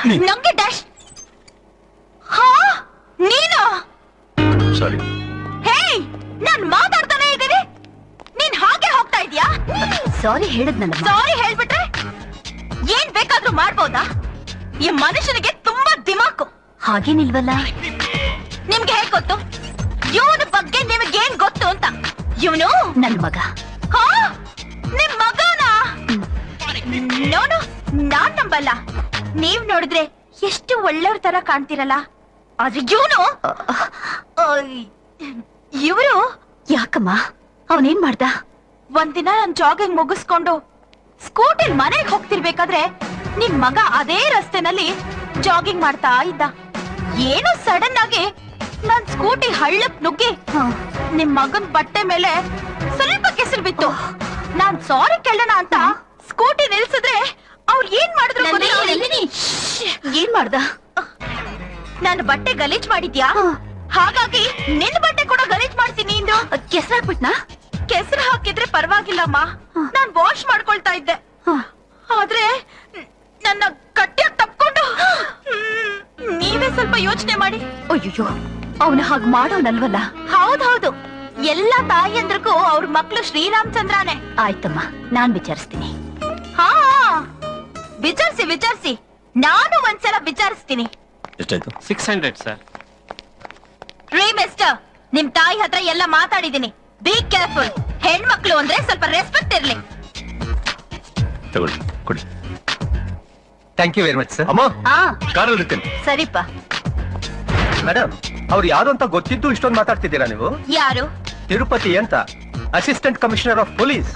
ನಂಗೆ ಡ್ಯಾಶ್. ಹಾ ನೀನಾ? ಸಾರಿ. ಹೇ ನಾನ್ ಮಾತಾಡ್ತಾನೆ ಇದ್ದೀನಿ, ನೀನ್ ಹಾಗೆ ಹೋಗ್ತಾ ಇದೀಯಾ? ಸಾರಿ ಹೇಳಿದ್ನಲ್ಲ. ಸಾರಿ ಹೇಳ್ಬಿಟ್ರೆ ಏನ್ ಬೇಕಾದ್ರೂ ಮಾಡ್ಬೋದಾ? ಈ ಮನುಷ್ಯನಿಗೆ ತುಂಬಾ ದಿಮಾಕು. ಹಾಗೇನಿಲ್ವಲ್ಲ. ನಿಮ್ಗೆ ಹೇಗ್ ಗೊತ್ತು? ಇವನ ಬಗ್ಗೆ ನಿಮಗೇನ್ ಗೊತ್ತು ಅಂತ? ಇವನು ನನ್ ಮಗ. ಹಾ ನಿಮ್ ಮಗನಾ? ನೋಡು, ನಾನ್ ನಂಬಲ್ಲ. ನೀವ್ ನೋಡಿದ್ರೆ ಎಷ್ಟು ಒಳ್ಳೆಯವ್ರ ತರ ಕಾಣ್ತಿರಲ್ಲ, ಆದ್ರೆ ಇವರು ಯಾಕಮ್ಮ? ಅವನೇನ್ ಮಾಡ್ದ? ಒಂದಿನ ನಾನ್ ಜಾಗಿಂಗ್ ಮುಗಿಸ್ಕೊಂಡು ಸ್ಕೂಟಿಲ್ ಮನೆಗೆ ಹೋಗ್ತಿರ್ಬೇಕಾದ್ರೆ ನಿಮ್ ಮಗ ಅದೇ ರಸ್ತೆನಲ್ಲಿ ಜಾಗಿಂಗ್ ಮಾಡ್ತಾ ಇದ್ದ. ಏನೋ ಸಡನ್ ಆಗಿ ನನ್ ಸ್ಕೂಟಿ ಹಳ್ಳಕ್ ನುಗ್ಗಿ ನಿಮ್ ಮಗನ್ ಬಟ್ಟೆ ಮೇಲೆ ಸ್ವಲ್ಪ ಕೆಸರು ಬಿತ್ತು. ನಾನ್ ಸಾರಿ ಕೇಳೋಣ ಅಂತ ಸ್ಕೂಟಿ ನಿಲ್ಸಿದ್ರೆ ಅವ್ರು ಏನ್ ಮಾಡಿದ್ರು? ಏನ್ ಮಾಡ್ದ? ನನ್ನ ಬಟ್ಟೆ ಗಲೀಜ್ ಮಾಡಿದ್ಯಾ, ಹಾಗಾಗಿ ನಿನ್ ಬಟ್ಟೆ ಕೂಡ ಗಲೀಜ್ ಮಾಡ್ತೀನಿ ಇಂದು. ಕೆಸರು ಹಾಕ್ಬಿಟ್ನಾ? ಕೆಸರು ಹಾಕಿದ್ರೆ ಪರವಾಗಿಲ್ಲಮ್ಮ, ನಾನ್ ವಾಶ್ ಮಾಡ್ಕೊಳ್ತಾ ಇದ್ದೆ. ಆದ್ರೆ ನನ್ನ ಗಟ್ಟಿಯಾಗಿ ತಪ್ಕೊಂಡು. ನೀವೇ ಸ್ವಲ್ಪ ಯೋಚನೆ ಮಾಡಿ. ಅಯ್ಯೋ, ಅವನು ಹಾಗ್ ಮಾಡೋನಲ್ವಲ್ಲ. ಹೌದೌದು, ಎಲ್ಲಾ ತಾಯಿಯಂದ್ರಿಗೂ ಅವ್ರ ಮಕ್ಳು ಶ್ರೀರಾಮಚಂದ್ರನೇ. ಆಯ್ತಮ್ಮ, ನಾನ್ ವಿಚಾರಿಸ್ತೀನಿ. ಹಾ ವಿಚಾರಿಸಿ ವಿಚಾರಿಸಿ, ನಾನು ಒಂದ್ಸಲ ವಿಚಾರಿಸ್ತೀನಿ. ಎಷ್ಟಾಯ್ತು? 600 ಸರ್. ರೀ ಮಿಸ್ಟರ್, ನಿಮ್ ತಾಯಿ ಹತ್ರ ಎಲ್ಲ ಮಾತಾಡಿದೀನಿ. Be careful. ಹೆಣ್ಮಕ್ಳು ಅಂದ್ರೆ ಸ್ವಲ್ಪ ರೆಸ್ಪೆಕ್ಟ್ ಇರ್ಲಿ. ತಗೊಳ್ಳಿ, ಕೊಡಿ. Thank you very much sir. ಅಮ್ಮ, ಆ ಕಾರಲ್ಲಿ ಇರ್ತೇನೆ. ಸರಿಪ್ಪ. ಮೇಡಮ್, ಅವ್ರು ಯಾರು ಅಂತ ಗೊತ್ತಿದ್ದು ಇಷ್ಟೊಂದು ಮಾತಾಡ್ತಿದ್ದೀರಾ ನೀವು? ಯಾರು? ತಿರುಪತಿ ಅಂತ, ಅಸಿಸ್ಟೆಂಟ್ ಕಮಿಷನರ್ ಆಫ್ ಪೊಲೀಸ್.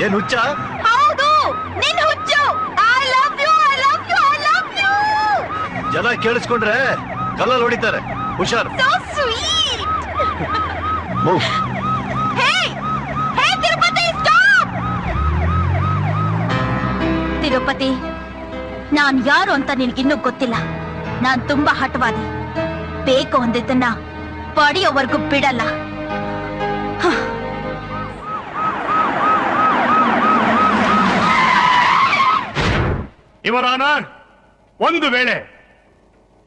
ಏನ್ ಹುಚ್ಚ? ಹೌದು, ನಿನ್ ಹುಚ್ಚು. I love you, I love you, I love you. ಜನ ಕೇಳಿಸ್ಕೊಂಡ್ರೆ ಕಲ್ಲಲ್ಲಿ ಹೊಡಿತಾರೆ. ಹುಷಾರ್. So sweet. Move. Hey, hey Tirupati, stop. Tirupati, ನಾನ್ ಯಾರು ಅಂತ ನಿನ್ಗಿನ್ನೂ ಗೊತ್ತಿಲ್ಲ. ನಾನ್ ತುಂಬಾ ಹಠವಾದಿ. ಬೇಕು ಅಂದಿದ್ದನ್ನ ಪಡೆಯೋವರೆಗೂ ಬಿಡಲ್ಲ. ಯುವರ್ ಆನರ್, ಒಂದು ವೇಳೆ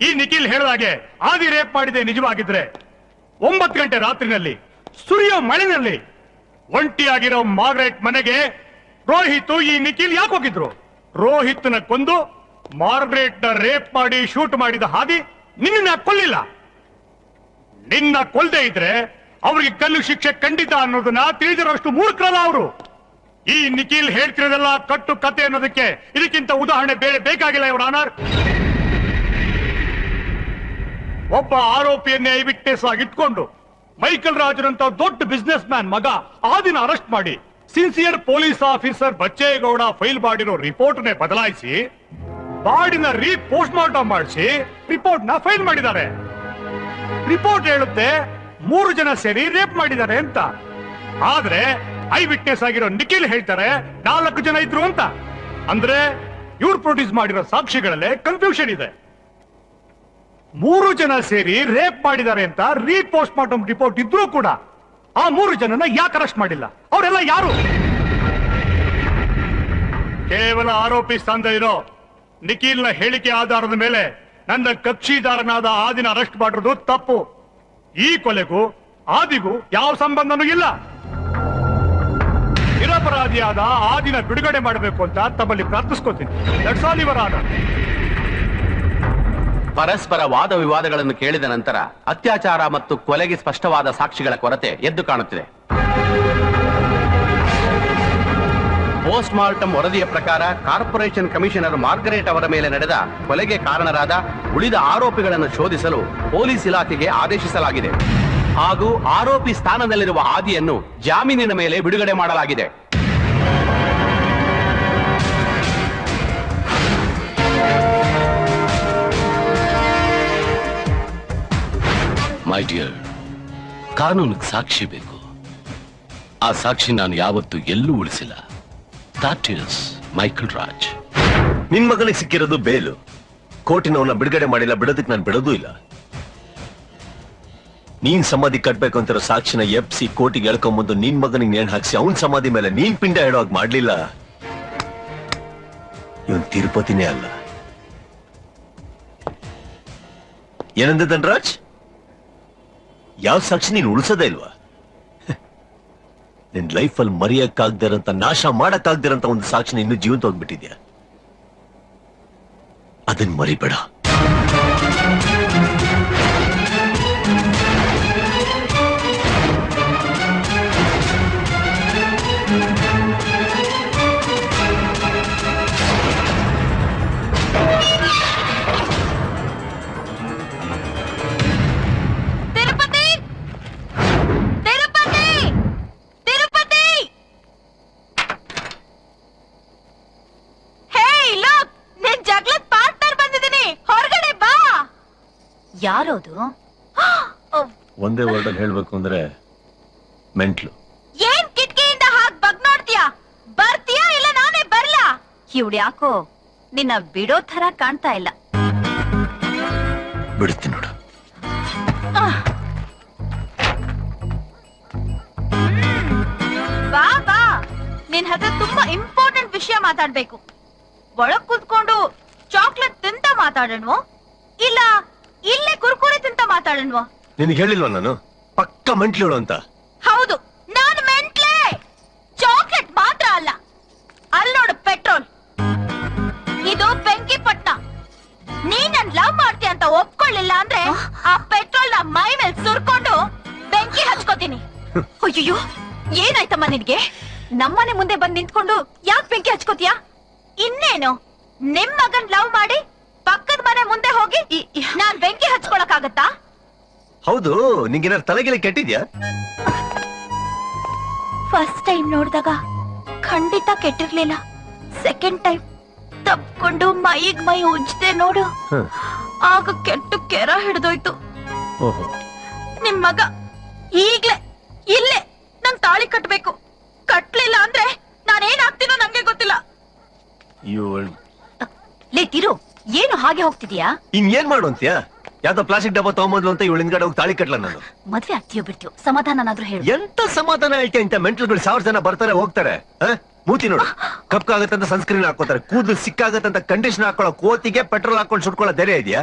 ಈ ನಿಖಿಲ್ ಹೇಳಿದಾಗೆ ಆದಿ ರೇಪ್ ಮಾಡಿದೆ ನಿಜವಾಗಿದ್ರೆ 9 ಗಂಟೆ ರಾತ್ರಿನಲ್ಲಿ ಸುರಿಯೋ ಮಳೆನಲ್ಲಿ ಒಂಟಿಯಾಗಿರೋ ಮಾರ್ಗ್ರೆಟ್ ಮನೆಗೆ ರೋಹಿತ್ ಈ ನಿಖಿಲ್ ಯಾಕೆ ಹೋಗಿದ್ರು? ರೋಹಿತ್ನ ಕೊಂದು ಮಾರ್ಗ್ರೆಟ್ ನ ರೇಪ್ ಮಾಡಿ ಶೂಟ್ ಮಾಡಿದ ಹಾದಿ ನಿನ್ನ ಕೊಲ್ಲಿಲ್ಲ. ನಿನ್ನ ಕೊಲ್ದೇ ಇದ್ರೆ ಅವ್ರಿಗೆ ಕಲ್ಲು ಶಿಕ್ಷೆ ಖಂಡಿತ ಅನ್ನೋದನ್ನ ತಿಳಿದಿರೋಷ್ಟು ಮೂರ್ಖರಲ್ಲ ಅವರು. ಈ ನಿಖಿಲ್ ಹೇಳ್ತಿರೋದೆಲ್ಲ ಕಟ್ಟು ಕತೆ ಅನ್ನೋದಕ್ಕೆ ಇದಕ್ಕಿಂತ ಉದಾಹರಣೆ ಬೇರೆ ಬೇಕಾಗಿಲ್ಲ ಯುವರ್ ಆನರ್. ಒಬ್ಬ ಆರೋಪಿಯನ್ನೇ ಐ ವಿಟ್ನೆಸ್ ಆಗಿ ಇಟ್ಕೊಂಡು ಮೈಕಲ್ ರಾಜನಂತ ದೊಡ್ಡ ಬಿಸ್ನೆಸ್ ಮ್ಯಾನ್ ಮಗ ಆದಿನ ಅರೆಸ್ಟ್ ಮಾಡಿ sincere police officer Bachegowda file ಮಾಡಿರೋ ರಿಪೋರ್ಟ್ ನೇ ಬದಲಾಯಿಸಿ ಬಾಡಿನ ಪೋಸ್ಟ್ ಮಾರ್ಟಮ್ ಮಾಡಿಸಿ ರಿಪೋರ್ಟ್ ನ ಫೈಲ್ ಮಾಡಿದ್ದಾರೆ. ರಿಪೋರ್ಟ್ ಹೇಳುತ್ತೆ 3 ಜನ ಸೇರಿ ರೇಪ್ ಮಾಡಿದ್ದಾರೆ ಅಂತ. ಆದ್ರೆ ಐ ವಿಟ್ನೆಸ್ ಆಗಿರೋ ನಿಖಿಲ್ ಹೇಳ್ತಾರೆ 4 ಜನ ಇದ್ರು ಅಂತ. ಅಂದ್ರೆ ಇವ್ರು ಪ್ರೊಡ್ಯೂಸ್ ಮಾಡಿರೋ ಸಾಕ್ಷಿಗಳಲ್ಲೇ ಕನ್ಫ್ಯೂಷನ್ ಇದೆ. 3 ಜನ ಸೇರಿ ರೇಪ್ ಮಾಡಿದ್ದಾರೆ ಅಂತ ಪೋಸ್ಟ್ ಮಾರ್ಟಮ್ ರಿಪೋರ್ಟ್ ಇದ್ರೂ ಕೂಡ ಆ 3 ಜನನ ಯಾಕೆ ಅರೆಸ್ಟ್ ಮಾಡಿಲ್ಲ? ಅವರೆಲ್ಲ ಯಾರು? ಕೇವಲ ಆರೋಪಿ ಸ್ಥಾನದಲ್ಲಿರೋ ನಿಖಿಲ್ನ ಹೇಳಿಕೆ ಆಧಾರದ ಮೇಲೆ ನನ್ನ ಕಕ್ಷಿದಾರನಾದ ಆದಿನ ಅರೆಸ್ಟ್ ಮಾಡಿರೋದು ತಪ್ಪು. ಈ ಕೊಲೆಗೂ ಆದಿಗೂ ಯಾವ ಸಂಬಂಧನೂ ಇಲ್ಲ. ನಿರಪರಾಧಿಯಾದ ಆದಿನ ಬಿಡುಗಡೆ ಮಾಡಬೇಕು ಅಂತ ತಮ್ಮಲ್ಲಿ ಪ್ರಾರ್ಥಿಸ್ಕೋತೀನಿ. That's all your honour. ಪರಸ್ಪರ ವಾದ ವಿವಾದಗಳನ್ನು ಕೇಳಿದ ನಂತರ ಅತ್ಯಾಚಾರ ಮತ್ತು ಕೊಲೆಗೆ ಸ್ಪಷ್ಟವಾದ ಸಾಕ್ಷಿಗಳ ಕೊರತೆ ಎದ್ದು ಕಾಣುತ್ತಿದೆ. ಪೋಸ್ಟ್ ಮಾರ್ಟಮ್ ವರದಿಯ ಪ್ರಕಾರ ಕಾರ್ಪೊರೇಷನ್ ಕಮಿಷನರ್ ಮಾರ್ಗರೇಟ್ ಅವರ ಮೇಲೆ ನಡೆದ ಕೊಲೆಗೆ ಕಾರಣರಾದ ಉಳಿದ ಆರೋಪಿಗಳನ್ನು ಶೋಧಿಸಲು ಪೊಲೀಸ್ ಇಲಾಖೆಗೆ ಆದೇಶಿಸಲಾಗಿದೆ. ಹಾಗೂ ಆರೋಪಿ ಸ್ಥಾನದಲ್ಲಿರುವ ಆದಿಯನ್ನು ಜಾಮೀನಿನ ಮೇಲೆ ಬಿಡುಗಡೆ ಮಾಡಲಾಗಿದೆ. ಮೈ ಡಿಯರ್, ಕಾನೂನಿಗೆ ಸಾಕ್ಷಿ ಬೇಕು. ಆ ಸಾಕ್ಷಿ ನಾನು ಯಾವತ್ತೂ ಎಲ್ಲೂ ಉಳಿಸಿಲ್ಲ. That is Michael Raj. ನಿನ್ ಮಗನಿಗೆ ಸಿಕ್ಕಿರೋದು ಬೇಲು. ಕೋರ್ಟಿನವನ್ನ ಬಿಡುಗಡೆ ಮಾಡಿಲ್ಲ, ಬಿಡೋದಕ್ಕೆ ನಾನು ಬಿಡೋದೂ ಇಲ್ಲ. ನೀನ್ ಸಮಾಧಿ ಕಟ್ಬೇಕು ಅಂತಿರೋ ಸಾಕ್ಷಿನ ಎಪ್ಸಿ ಕೋರ್ಟಿಗೆ ಎಳ್ಕೊಂಬಂದು ನಿನ್ ಮಗನಿಗೆ ನೇಣು ಹಾಕ್ಸಿ ಅವನ್ ಸಮಾಧಿ ಮೇಲೆ ನೀನ್ ಪಿಂಡ ಹೇಳೋಗ್ ಮಾಡ್ಲಿಲ್ಲ, ಇವನ್ ತಿರುಪತಿನೇ ಅಲ್ಲ. ಏನಂದ ಧನರಾಜ್? ಯಾವ ಸಾಕ್ಷಿ ನೀನ್ ಉಳಿಸೋದೇ ಇಲ್ವಾ? ನಿನ್ ಲೈಫಲ್ಲಿ ಮರೆಯಕ್ಕಾಗ್ದಿರಂತ, ನಾಶ ಮಾಡಕ್ಕಾಗ್ದಿರಂತ ಒಂದು ಸಾಕ್ಷಿನ ಇನ್ನೂ ಜೀವಂತ ಹೋಗ್ಬಿಟ್ಟಿದ್ಯಾ. ಅದನ್ ಮರಿಬೇಡ. ತಿರುಪತಿ ತಿರುಪತಿ ತಿರುಪತಿ ಹೇ ಲುಕ್, ನಿನ್ ಜಗಳದ ಪಾರ್ಟ್ನರ್ ಬಂದಿದ್ದೀನಿ, ಹೊರಗಡೆ ಬಾ. ಯಾರೋದು? ಒಂದೇ ವರ್ಡಲ್ಲಿ ಹೇಳ್ಬೇಕು ಅಂದ್ರೆ ಮೆಂಟ್ಲು. ಏನ್ ಕಿಟಕಿಯಿಂದ ಹಾಕ್ ಬಗ್ ನೋಡ್ತೀಯಾ? ಬರ್ತೀಯಾ ಇಲ್ಲ ನಾನೇ ಬರ್ಲಾ? ಇವ್ಳು ಯಾಕೋ ನಿನ್ನ ಬಿಡೋ ತರ ಕಾಣ್ತಾ ಇಲ್ಲ. ಬಿಡುತ್ತೀನಿ ನೋಡು. ಬಾ ಬಾ, ನಿನ್ ಹತ್ರ ತುಂಬಾ ಇಂಪಾರ್ಟೆಂಟ್ ವಿಷಯ ಮಾತಾಡ್ಬೇಕು. ಒಳಗ್ ಕೂತ್ಕೊಂಡು ಚಾಕ್ಲೇಟ್ ತಿಂತ ಮಾತಾಡೋಣ, ಇಲ್ಲ ಇಲ್ಲೇ ಕುರ್ಕುರೆ ತಿಂತ ಮಾತಾಡೋಣ? ನಿನಗೆ ಹೇಳಿಲ್ವಾ ನಾನು ಪಕ್ಕ ಮೆಂಟ್ಲು ಅಂತ? ಹೌದು, ನಾನು ಮೆಂಟ್ಲೆ. ಚಾಕ್ಲೇಟ್ ಮಾತ್ರ ಅಲ್ಲ, ಅಲ್ಲಿ ನೋಡು ಪೆಟ್ರೋಲ್. ಇದು ಬೆಂಕಿಪಟ್ನ. ನೀನ್ ನನ್ ಲವ್ ಮಾಡ್ತೀಯ ಅಂತ ಒಪ್ಕೊಳ್ಳಿಲ್ಲ ಅಂದ್ರೆ ಆ ಪೆಟ್ರೋಲ್ ನ ಮೈ ಮೇಲೆ ಸುರ್ಕೊಂಡು ಬೆಂಕಿ ಹಚ್ಕೋತೀನಿ. ಅಯ್ಯೋ, ಏನಾಯ್ತಮ್ಮ ನಿನ್ಗೆ? ನಮ್ಮನೆ ಮುಂದೆ ಬಂದ್ ನಿಂತ್ಕೊಂಡು ಯಾಕೆ ಬೆಂಕಿ ಹಚ್ಕೋತೀಯ? ಇನ್ನೇನು, ನಿಮ್ ಮಗನ್ ಲವ್ ಮಾಡಿ ಪಕ್ಕದ ಮನೆ ಮುಂದೆ ಹೋಗಿ ನಾನ್ ಬೆಂಕಿ ಹಚ್ಕೊಳಕ್ಕಾಗತ್ತಾ? ಹೌದು, ನಿಂಗೇನಾರು ತಲೆಗೆಲೆ ಕೆಟ್ಟಿದ್ಯಾ? ಫಸ್ಟ್ ಟೈಮ್ ನೋಡಿದಾಗ ಖಂಡಿತ ಕೆಟ್ಟಿರ್ಲಿಲ್ಲ. ಸೆಕೆಂಡ್ ಟೈಮ್ ತಪ್ಕೊಂಡು ಮೈಗ್ ಮೈ ಉಜ್ದೆ ನೋಡು, ಆಗ ಕೆಟ್ಟು ಕೆರ ಹಿಡ್ದೋಯ್ತು. ಓಹೋ, ನಿಮ್ ಮಗ ಈಗ್ಲೇ ಇಲ್ಲೇ ನಂಗ್ ತಾಳಿ ಕಟ್ಬೇಕು. ಕಟ್ಲಿಲ್ಲ ಅಂದ್ರೆ ನಾನೇನಾಗ್ತೀನೋ ನಂಗೆ ಗೊತ್ತಿಲ್ಲ. ಲೇ ತಿರು, ಏನು ಹಾಗೆ ಹೋಗ್ತಿದ್ಯಾ? ಇನ್ನೇನ್ ಮಾಡು ಅಂತ್ಯಾ? ಯಾವ್ದೋ ಪ್ಲಾಸ್ಟಿಕ್ ಡಬ್ಬ ತಗೊಂಬಂದ್ಲು ಅಂತ ಇವಳು ಹಿಂದ್ಗಡೆ ಹೋಗಿ ತಾಳಿ ಕಟ್ಲ ನಾನು. ಮದ್ವೆ ಆಗ್ತೀಯೋ ಬಿಡ್ತೀಯೋ, ಸಮಾಧಾನನಾದ್ರೂ ಹೇಳು. ಎಂತ ಸಮಾಧಾನ ಹೇಳ್ತೀಯ? ಇಂತ ಮೆಂಟಲ್ಗಳು 1000 ಜನ ಬರ್ತಾರೆ ಹೋಗ್ತಾರೆ. ಮೂತಿ ನೋಡು, ಕಪ್ಕಾಗತ್ತಂತ ಸನ್ಸ್ಕ್ರೀನ್ ಹಾಕೋತಾರೆ, ಕೂದಲು ಸಿಕ್ಕಾಗತ್ತಂತ ಕಂಡೀಷನ್ ಹಾಕೊಳ್ಳೋ ಕೋತಿಗೆ ಪೆಟ್ರೋಲ್ ಹಾಕೊಂಡು ಸುಟ್ಕೊಳ್ಳೋ ಧೈರ್ಯ ಇದೆಯಾ?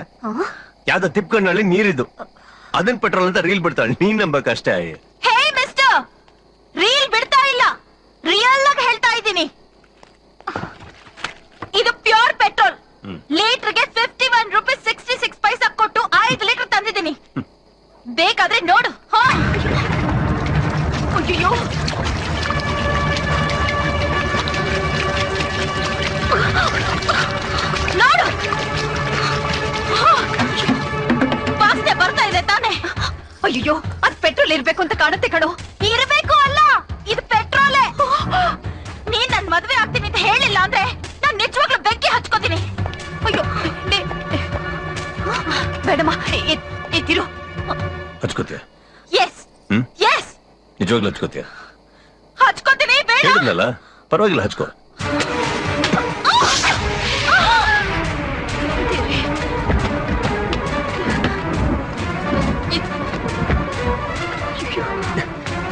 ಯಾವ್ದೋ ತಿಪ್ಕಣ್ಣಲ್ಲಿ ನೀರಿದ್ದು ಅದನ್ ಪೆಟ್ರೋಲ್ ಅಂತ ರೀಲ್ ಬಿಡ್ತಾಳೆ, ನೀನ್ ನಂಬಕಷ್ಟೇ. ಹೇ ಮಿಸ್ಟರ್, ರೀಲ್ ಬಿಡ್ತಾ ಇಲ್ಲ, ರಿಯಲ್ ಆಗಿ ಹೇಳ್ತಾ ಇದ್ದೀನಿ. ಇದು ಪ್ಯೂರ್ ಪೆಟ್ರೋಲ್. ಲೀಟರ್ಗೆ 51 ರೂಪೀಸ್ 66 ಪೈಸಾ ಕೊಟ್ಟು 5 ಲೀಟರ್ ತಂದಿದ್ದೀನಿ. ಬೇಕಾದ್ರೆ ನೋಡು. ಅಯ್ಯೋ, ನೋಡು, ವಾಸನೆ ಬರ್ತಾ ಇದೆ ತಾನೆ? ಅಯ್ಯೋ, ಅದ್ ಪೆಟ್ರೋಲ್ ಇರ್ಬೇಕು ಅಂತ ಕಾಣುತ್ತೆ ಕಣೋ. ಇರಬೇಕು ಅಲ್ಲ, ಇದು ಪೆಟ್ರೋಲೇ. ನೀನ್ ನನ್ ಮದ್ವೆ ಆಗ್ತೀನಿ ಅಂತ ಹೇಳಿಲ್ಲ ಅಂದ್ರೆ ನಾನ್ ನಿಜವಾಗ್ಲೂ ಬೆಂಕಿ ಹಚ್ಕೋತೀನಿ. ಅಯ್ಯೋ, ಬೇಡಮ್ಮ, ಎತ್ತಿರು. ಹಚ್ಕೋತೀಯ? ಎಸ್ ಎಸ್, ನಿಜವಾಗ್ಲೂ ಹಚ್ಕೋತೀಯ? ಹಚ್ಕೋತೀನಿ. ಬೇಡ ಹೇಳಿದ್ನಲ್ಲ, ಪರವಾಗಿಲ್ಲ ಹಚ್ಕೋ.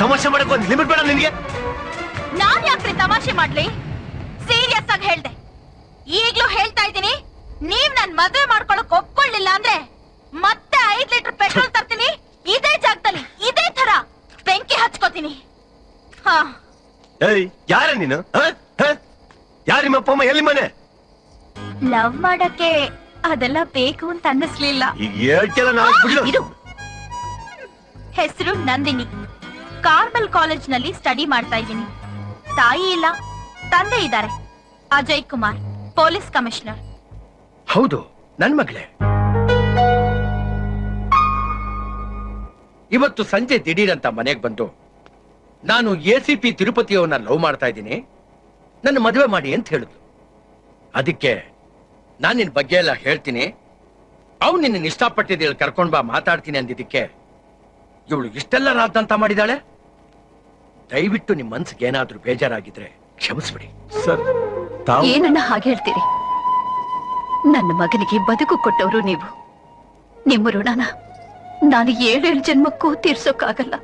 ತಮಾಷೆ ಮಾಡಕ್ ಒಂದ್ ಲಿಮಿಟ್ ಬೇಡ ನಿನ್ಗೆ? ನಾನ್ ಯಾಕ್ರಿ ತಮಾಷೆ ಮಾಡ್ಲಿ? ಸೀರಿಯಸ್ ಆಗಿ ಹೇಳ್ದೆ. ಈಗ್ಲೂ ಹೇಳ್ತಾ ಇದ್ದೀನಿ, ನೀವ್ ನನ್ ಮದ್ವೆ ಮಾಡ್ಕೊಳಕ್ ಒಪ್ಕೊಳ್ಳಿಲ್ಲ ಅಂದ್ರೆ ಮತ್ತೆ 5 ಲೀಟರ್ ಪೆಟ್ರೋಲ್ ತರ್ತೀನಿ, ಇದೇ ಜಾಗದಲ್ಲಿ ಇದೇ ತರ ಬೆಂಕಿ ಹಚ್ಕೋತೀನಿ. ಏಯ್, ಯಾರ ನೀನು? ಯಾರ ನಿಮ್ಮ ಅಪ್ಪ ಅಮ್ಮ? ಎಲ್ಲಿ ಮನೆ? ಲವ್ ಮಾಡಕ್ಕೆ ಅದೆಲ್ಲ ಬೇಕು ಅಂತ ಅನ್ನಿಸ್ಲಿಲ್ಲ. ಈಗ ಹೇಳ್ತಿಲ್ಲ ನಾವು ಬಿಡು. ಹೆಸರು ನಂದಿನಿ. ಕಾರ್ಮೆಲ್ ಕಾಲೇಜ್ ನಲ್ಲಿ ಸ್ಟಡಿ ಮಾಡ್ತಾ ಇದ್ದೀನಿ. ತಾಯಿ ಇಲ್ಲ, ತಂದೆ ಇದ್ದಾರೆ. Ajay Kumar, police commissioner. ಹೌದು, ನನ್ ಮಗಳೇ. ಇವತ್ತು ಸಂಜೆ ದಿಢೀರಂತ ಮನೆಗೆ ಬಂದು ನಾನು ACP ತಿರುಪತಿಯವನ್ನ ಲವ್ ಮಾಡ್ತಾ ಇದ್ದೀನಿ, ನನ್ನ ಮದುವೆ ಮಾಡಿ ಅಂತ ಹೇಳಿದ್ಲು. ಅದಕ್ಕೆ ನಾನು ನಿನ್ ಬಗ್ಗೆ ಎಲ್ಲ ಹೇಳ್ತೀನಿ, ಅವ್ನು ನಿನ್ನ ಇಷ್ಟಪಟ್ಟಿದ್ದ ಕರ್ಕೊಂಡ್ ಬಾ ಮಾತಾಡ್ತೀನಿ ಅಂದಿದ್ದಕ್ಕೆ ಇವಳು ಇಷ್ಟೆಲ್ಲ ರಾದ್ದಂತ ಮಾಡಿದಾಳೆ. ದಯವಿಟ್ಟು ನಿಮ್ ಮನ್ಸಿಗೆ ಏನಾದ್ರೂ ಬೇಜಾರಾಗಿದ್ರೆ ಕ್ಷಮಿಸ್ಬಿಡಿ. ಸರ್ ತಾವು ಏನನ್ನ ಹಾಗೆ ಹೇಳ್ತೀರಿ? ನನ್ನ ಮಗನಿಗೆ ಬದುಕು ಕೊಟ್ಟವರು ನೀವು. ನಿಮ್ಮ ಋಣನ ನಾನು 7 ಜನ್ಮಕ್ಕೂ ತೀರ್ಸೋಕ್ಕಾಗಲ್ಲ.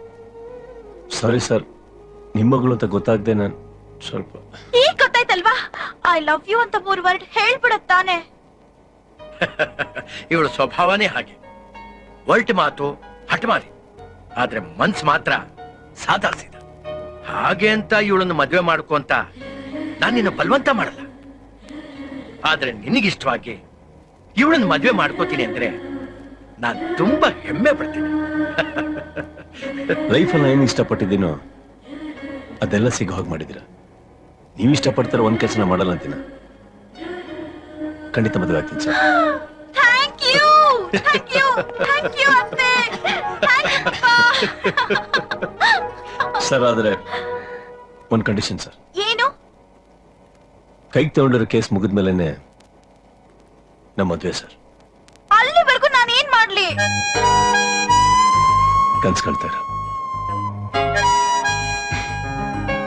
ಸಾರಿ ಸರ್, ನಿಮ್ಮ ಮಗಳು ಅಂತ ಗೊತ್ತಾಗ್ದೆ ನಾನು ಸ್ವಲ್ಪ. ಈಗ ಗೊತ್ತಾಯ್ತಲ್ವಾ? ಐ ಲವ್ ಯು ಅಂತ 3 ವರ್ಡ್ ಹೇಳ್ಬಿಡತ್ತಾನೆ. ಇವಳು ಸ್ವಭಾವನೇ ಹಾಗೆ, ಒಲ್ಟ್ ಮಾತು ಹಠಮಾರಿ, ಆದ್ರೆ ಮನ್ಸ್ ಮಾತ್ರ ಸಾದಾ ಸೀದಾ. ಹಾಗೆ ಅಂತ ಇವಳನ್ನು ಮದ್ವೆ ಮಾಡ್ಕೊ ಅಂತ ನಾನು ನಿನ್ನ ಬಲವಂತ ಮಾಡಲ್ಲ. ಆದ್ರೆ ನಿನಗಿಷ್ಟವಾಗಿ ಇವಳನ್ನು ಮದ್ವೆ ಮಾಡ್ಕೋತೀನಿ ಅಂದ್ರೆ ನಾನ್ ತುಂಬಾ ಹೆಮ್ಮೆ ಪಡ್ತೀನಿ. ಲೈಫಲ್ಲಿ ಏನು ಇಷ್ಟಪಟ್ಟಿದ್ದೀನೋ ಅದೆಲ್ಲ ಸಿಗೋ ಹಾಗೆ ಮಾಡಿದ್ದೀರಾ. ನೀವು ಇಷ್ಟಪಡ್ತಾರೆ ಒಂದ್ ಕೆಲಸನ ಮಾಡಲ್ಲ ಅಂತೀನ. ಖಂಡಿತ ಮದುವೆ ಆಗ್ತೀನಿ ಸರ್. ಥ್ಯಾಂಕ್ ಯು ಅತ್ತೆ. ಸರ್ ಆದ್ರೆ ಒಂದ್ ಕಂಡೀಷನ್ ಸರ್. ಏನು? ಕೈಗೆ ತಗೊಂಡಿರೋ ಕೇಸ್ ಮುಗಿದ್ಮೇಲೆನೆ ನಮ್ಮ ಮದುವೆ ಸರ್. ಅಲ್ಲಿವರೆಗೂ ನಾನು ಏನ್ ಮಾಡ್ಲಿ? ಕನ್ಸ್ಕೊಳ್ತಾರೆ.